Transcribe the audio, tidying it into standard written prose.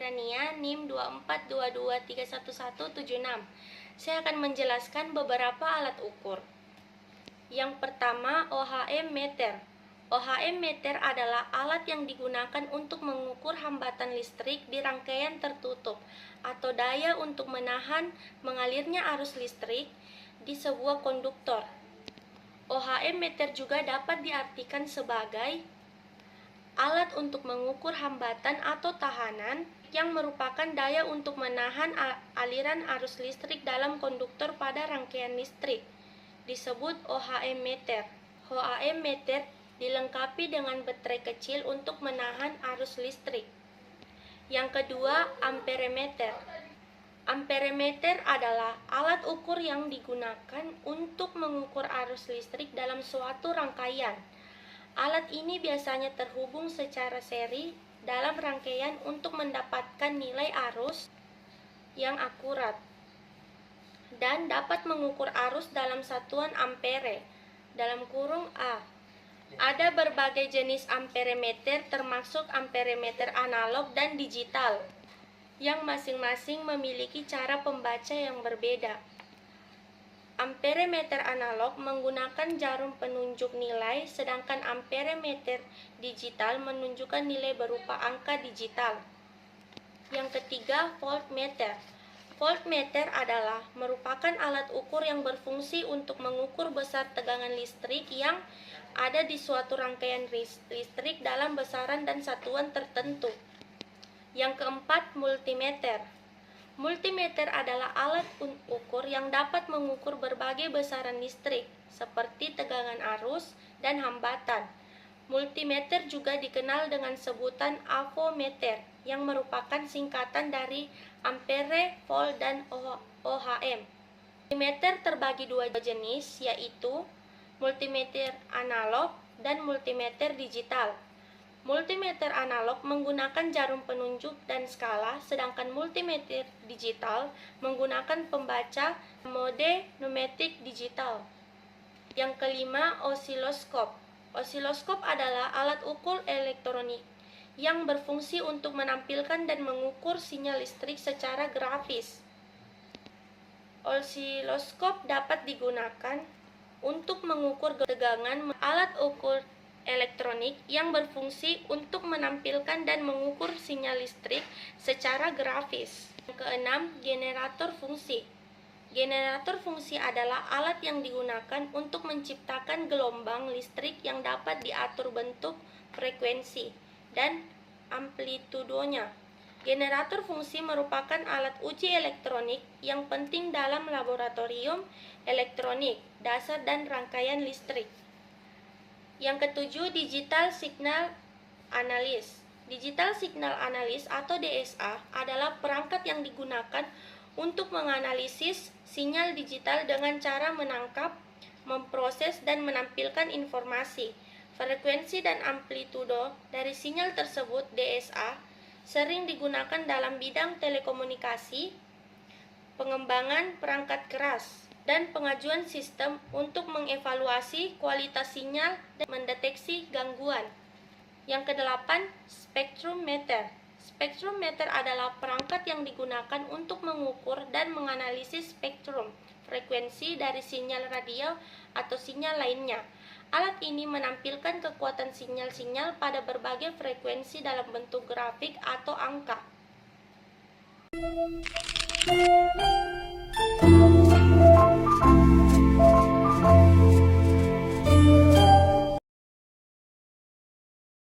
Irania NIM 242231176. Saya akan menjelaskan beberapa alat ukur. Yang pertama, OHM meter. OHM meter adalah alat yang digunakan untuk mengukur hambatan listrik di rangkaian tertutup atau daya untuk menahan mengalirnya arus listrik di sebuah konduktor. OHM meter juga dapat diartikan sebagai alat untuk mengukur hambatan atau tahanan yang merupakan daya untuk menahan aliran arus listrik dalam konduktor pada rangkaian listrik, disebut OHM meter. OHM meter dilengkapi dengan baterai kecil untuk menahan arus listrik. Yang kedua, amperemeter. Amperemeter adalah alat ukur yang digunakan untuk mengukur arus listrik dalam suatu rangkaian. Alat ini biasanya terhubung secara seri dalam rangkaian untuk mendapatkan nilai arus yang akurat dan dapat mengukur arus dalam satuan ampere (A). Ada berbagai jenis amperemeter termasuk amperemeter analog dan digital yang masing-masing memiliki cara pembaca yang berbeda. Amperemeter analog menggunakan jarum penunjuk nilai, sedangkan amperemeter digital menunjukkan nilai berupa angka digital. Yang ketiga, voltmeter. Voltmeter adalah merupakan alat ukur yang berfungsi untuk mengukur besar tegangan listrik yang ada di suatu rangkaian listrik dalam besaran dan satuan tertentu. Yang keempat, multimeter. Multimeter adalah alat ukur yang dapat mengukur berbagai besaran listrik, seperti tegangan arus dan hambatan. Multimeter juga dikenal dengan sebutan avometer, yang merupakan singkatan dari ampere, volt, dan OHM. Multimeter terbagi dua jenis, yaitu multimeter analog dan multimeter digital. Multimeter analog menggunakan jarum penunjuk dan skala, sedangkan multimeter digital menggunakan pembaca mode numetik digital. Yang kelima, osiloskop. Osiloskop adalah alat ukur elektronik yang berfungsi untuk menampilkan dan mengukur sinyal listrik secara grafis. Osiloskop dapat digunakan untuk mengukur tegangan. Alat ukur elektronik yang berfungsi untuk menampilkan dan mengukur sinyal listrik secara grafis. Yang keenam, generator fungsi. Generator fungsi adalah alat yang digunakan untuk menciptakan gelombang listrik yang dapat diatur bentuk, frekuensi, dan amplitudonya. Generator fungsi merupakan alat uji elektronik yang penting dalam laboratorium elektronik, dasar, dan rangkaian listrik. Yang ketujuh, digital signal analysis. Digital signal analysis atau DSA adalah perangkat yang digunakan untuk menganalisis sinyal digital dengan cara menangkap, memproses, dan menampilkan informasi. Frekuensi dan amplitudo dari sinyal tersebut, DSA, sering digunakan dalam bidang telekomunikasi, pengembangan perangkat keras, dan pengajuan sistem untuk mengevaluasi kualitas sinyal dan mendeteksi gangguan. Yang kedelapan, spektrometer. Spektrometer adalah perangkat yang digunakan untuk mengukur dan menganalisis spektrum, frekuensi dari sinyal radio atau sinyal lainnya. Alat ini menampilkan kekuatan sinyal-sinyal pada berbagai frekuensi dalam bentuk grafik atau angka.